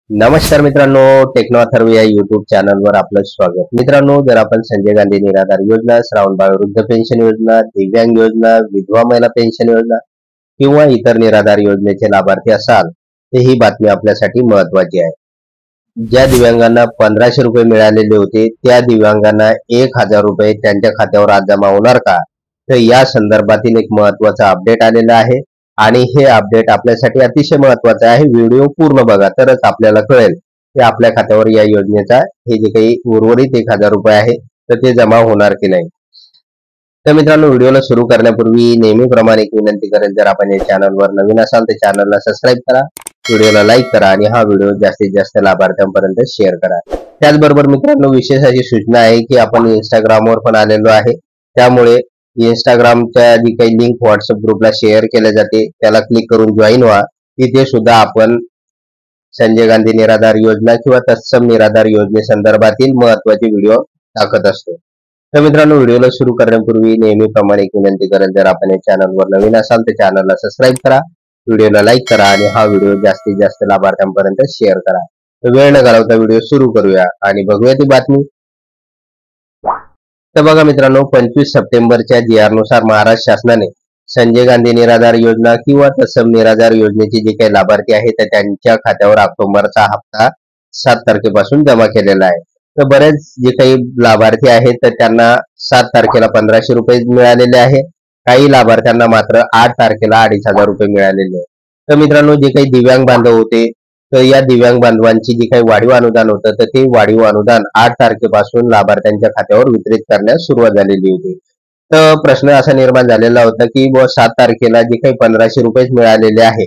नमस्कार मित्रांनो, टेक्नॉथर्व या युट्यूब चॅनलवर आपलं स्वागत. मित्रांनो, जर आपण संजय गांधी निराधार योजना, श्रावणबाळ वृद्ध पेन्शन योजना, दिव्यांग योजना, विधवा महिला पेन्शन योजना किंवा इतर निराधार योजनेचे लाभार्थी असाल तर ही बातमी आपल्यासाठी महत्वाची आहे. ज्या दिव्यांगांना 1500 रुपये मिळालेले होते त्या दिव्यांगांना 1000 रुपये त्यांच्या खात्यावर आज जमा होणार का, तर या संदर्भातील एक महत्वाचा अपडेट आलेला आहे आणि हे अपडेट आपल्यासाठी अतिशय महत्वाचं आहे. व्हिडिओ पूर्ण बघा तरच आपल्याला कळेल की आपल्या खात्यावर या योजनेचा हे जे काही उर्वरित 1000 रुपये आहे तर ते जमा होणार की नाही. तर मित्रांनो, व्हिडिओला सुरू करण्यापूर्वी नेहमीप्रमाणे एक विनंती करेल, जर आपण या चॅनलवर नवीन असाल तर चॅनलला सबस्क्राईब करा, व्हिडिओला लाईक करा आणि हा व्हिडिओ जास्तीत जास्त लाभार्थ्यांपर्यंत शेअर करा. त्याचबरोबर मित्रांनो, विशेष अशी सूचना आहे की आपण इंस्टाग्रामवर पण आलेलो आहे, त्यामुळे इंस्टाग्रामच्या जी काही लिंक व्हॉट्सअप ग्रुपला शेअर केल्या जाते त्याला क्लिक करून जॉईन व्हा. तिथे सुद्धा आपण संजय गांधी निराधार योजना किंवा तत्सम निराधार योजनेसंदर्भातील महत्वाचे व्हिडिओ टाकत असतो. तर मित्रांनो, व्हिडिओला सुरू करण्यापूर्वी नेहमीप्रमाणे एक विनंती करेल, जर आपण या चॅनलवर नवीन असाल तर चॅनलला सबस्क्राईब करा, व्हिडिओला लाईक करा आणि हा व्हिडिओ जास्तीत जास्त लाभार्थ्यांपर्यंत शेअर करा. तर वेळ न घालवता व्हिडिओ सुरू करूया आणि बघूया ती बातमी. तर बघा मित्रांनो, 25 सप्टेंबरच्या GR नुसार महाराष्ट्र शासनाने संजय गांधी निराधार योजना किंवा तत्सम निराधार योजनेचे जे काही लाभार्थी आहेत तर त्यांच्या खात्यावर ऑक्टोबरचा हप्ता 7 तारखेपासून जमा केलेला आहे. तर बरेच जे काही लाभार्थी आहेत तर त्यांना 7 तारखेला 1500 रुपये मिळालेले आहे. काही लाभार्थ्यांना मात्र 8 तारखेला 2500 रुपये मिळालेले आहे. तर मित्रांनो, जे काही दिव्यांग बांधव होते तर या दिव्यांग बांधवांची जी काही वाढीव अनुदान होतं तर ते वाढीव अनुदान 8 तारखेपासून लाभार्थ्यांच्या खात्यावर वितरित करण्यास सुरुवात झालेली होती. तर प्रश्न असा निर्माण झालेला होता की 7 तारखेला जे काही 1500 रुपये मिळालेले आहे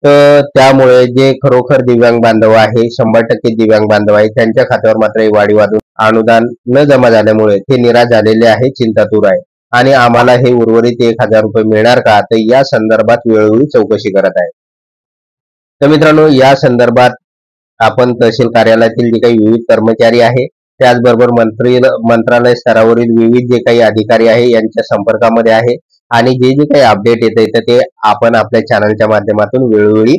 तर त्यामुळे जे खरोखर दिव्यांग बांधव आहे, 100% दिव्यांग बांधव आहे, त्यांच्या खात्यावर मात्र वाढीव अनुदान न जमा झाल्यामुळे ते निराश झालेले आहे, चिंतातूर आहे आणि आम्हाला हे उर्वरित 1000 रुपये मिळणार का, तर या संदर्भात वेळोवेळी चौकशी करत आहे. तर मित्रांनो, या संदर्भात आपण तहसील कार्यालयातील जे काही विविध कर्मचारी आहे, त्याचबरोबर मंत्रालय स्तरावरील विविध जे काही अधिकारी आहे यांच्या संपर्कामध्ये आहे आणि जे जे काही अपडेट येते तर ते आपण आपल्या चॅनलच्या माध्यमातून वेळोवेळी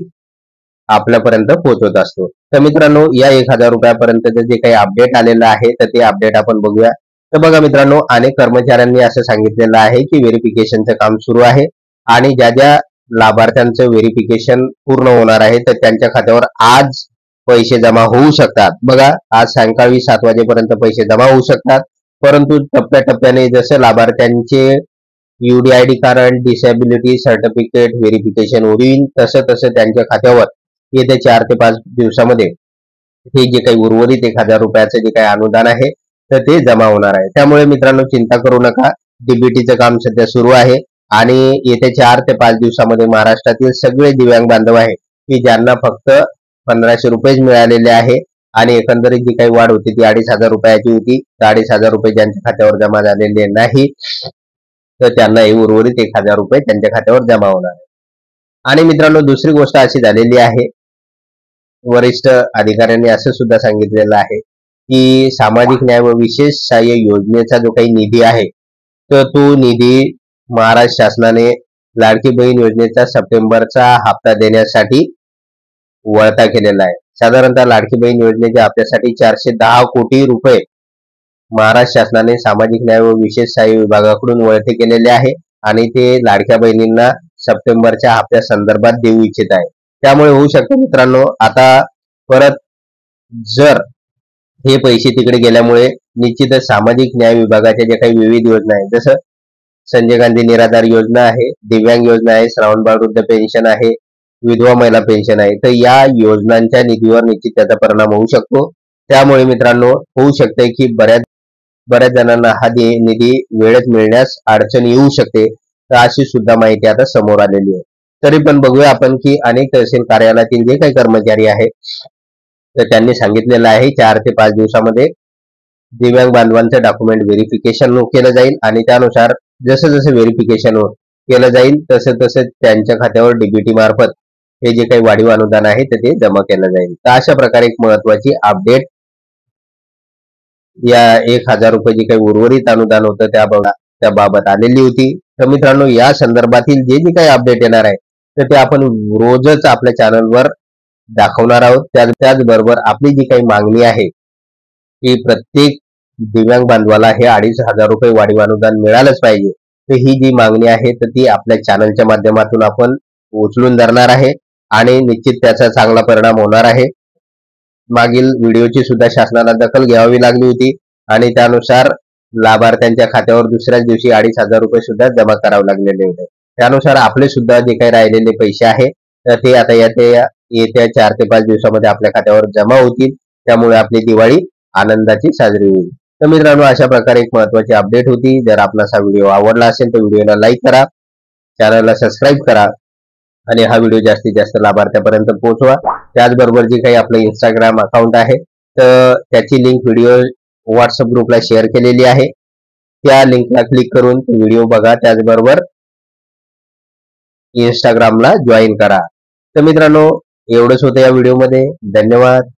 आपल्यापर्यंत पोहोचवत असतो. तर मित्रांनो, या 1000 रुपयापर्यंत जे काही अपडेट आलेलं आहे तर ते अपडेट आपण बघूया. तर बघा मित्रांनो, अनेक कर्मचाऱ्यांनी असं सांगितलेलं आहे की व्हेरिफिकेशनचं काम सुरू आहे आणि ज्या ज्या लाभार्थ्यांचं व्हेरिफिकेशन पूर्ण होणार आहे तर त्यांच्या खात्यावर आज पैसे जमा होऊ शकतात. बघा, आज सायंकाळी 7 वाजेपर्यंत पैसे जमा होऊ शकतात, परंतु टप्प्याटप्प्याने जसं लाभार्थ्यांचे UDID card, disability certificate verification होईल तसं तसं त्यांच्या खात्यावर येत्या 4 ते 5 दिवसामध्ये हे जे काही उर्वरित 1000 रुपयाचं जे काही अनुदान आहे तर ते जमा होणार आहे. त्यामुळे मित्रांनो, चिंता करू नका, DBTचं काम सध्या सुरू आहे आणि येत्या 4 ते 5 दिवसामध्ये महाराष्ट्रातील सगळे दिव्यांग बांधव आहे की ज्यांना फक्त 1500 रुपये मिळालेले आहे आणि एकंदरीत जी काही वाढ होती ती 2500 रुपयाची होती. 2500 रुपये ज्यांच्या खात्यावर जमा झालेले नाही तर त्यांना हे उर्वरित 1000 रुपये त्यांच्या खात्यावर जमा होणार आहे. आणि मित्रांनो, दुसरी गोष्ट अशी झालेली आहे, वरिष्ठ अधिकाऱ्यांनी असं सुद्धा सांगितलेलं आहे की सामाजिक न्याय व विशेष सहाय्य योजनेचा जो काही निधी आहे तर तो निधी महाराष्ट्र शासनाने लाडकी बहीण योजनेचा सप्टेंबरचा हप्ता देण्यासाठी वळता केलेला आहे. साधारणतः लाडकी बहीण योजनेच्या हप्त्यासाठी 410 कोटी रुपये महाराष्ट्र शासनाने सामाजिक न्याय व विशेष सहाय्य विभागाकडून वळते केलेले आहे आणि ते लाडक्या बहिणींना सप्टेंबरच्या हप्त्या संदर्भात देऊ इच्छित आहे. त्यामुळे होऊ शकतं मित्रांनो, आता परत जर हे पैसे तिकडे गेल्यामुळे निश्चितच सामाजिक न्याय विभागाच्या ज्या काही विविध योजना आहेत, जसं संजय गांधी निराधार योजना आहे, दिव्यांग योजना आहे, श्रावणबाळ वृद्ध पेन्शन आहे, विधवा महिला पेन्शन आहे, तर या योजनांच्या निधीवर निश्चित त्याचा परिणाम होऊ शकतो. त्यामुळे मित्रांनो, होऊ शकते की बऱ्याच जणांना हा निधी वेळेत मिळण्यास अडचण येऊ शकते. तर अशी सुद्धा माहिती आता समोर आलेली आहे. तरी पण बघूया आपण की अनेक तहसील कार्यालयातील जे काही कर्मचारी आहे तर त्यांनी सांगितलेलं आहे 4 ते 5 दिवसामध्ये दिव्यांग बांधवांचं डॉक्युमेंट व्हेरिफिकेशन केलं जाईल आणि त्यानुसार जसं जसं व्हेरिफिकेशन केलं जाईल तसं तसं त्यांच्या खात्यावर DBT मार्फत हे जे काही वाढीव अनुदान आहे तर ते जमा केलं जाईल. तर अशा प्रकारे एक महत्वाची अपडेट या 1000 रुपये जे काही उर्वरित अनुदान होतं त्याबाबत आलेली होती. तर मित्रांनो, या संदर्भातील जे जे काही अपडेट येणार आहे तर ते आपण रोजच आपल्या चॅनलवर दाखवणार आहोत. त्याचबरोबर आपली जी काही मागणी आहे की प्रत्येक दिव्यांग बांधवाला हे 2,500 रुपये वाढीव अनुदान मिळालंच पाहिजे, तर ही जी मागणी आहे तर ती आपल्या चॅनलच्या माध्यमातून आपण उचलून धरणार आहे आणि निश्चित त्याचा चांगला परिणाम होणार आहे. मागील व्हिडिओची सुद्धा शासनाला दखल घ्यावी लागली होती आणि त्यानुसार लाभार्थ्यांच्या खात्यावर दुसऱ्याच दिवशी 2,500 रुपये सुद्धा जमा करावे लागलेले होते. त्यानुसार आपले सुद्धा जे काही राहिलेले पैसे आहे तर ते आता येत्या 4 ते 5 दिवसामध्ये आपल्या खात्यावर जमा होतील. त्यामुळे आपली दिवाळी आनंदाची साजरी होईल. तर मित्रांनो, अशा प्रकारे एक महत्त्वाची अपडेट होती. जर आपणास हा व्हिडिओ आवडला असेल तर व्हिडिओला लाईक करा, चॅनलला सबस्क्राईब करा आणि हा व्हिडिओ जास्तीत जास्त लाभार्थ्यापर्यंत पोहोचवा. त्याचबरोबर जे काही आपलं इंस्टाग्राम अकाउंट आहे तर त्याची लिंक व्हिडिओ व्हॉट्सअप ग्रुपला शेअर केलेली आहे. त्या लिंकला क्लिक करून व्हिडिओ बघा, त्याचबरोबर इंस्टाग्रामला जॉईन करा. तर मित्रांनो, एवढंच होतं या व्हिडिओमध्ये. धन्यवाद.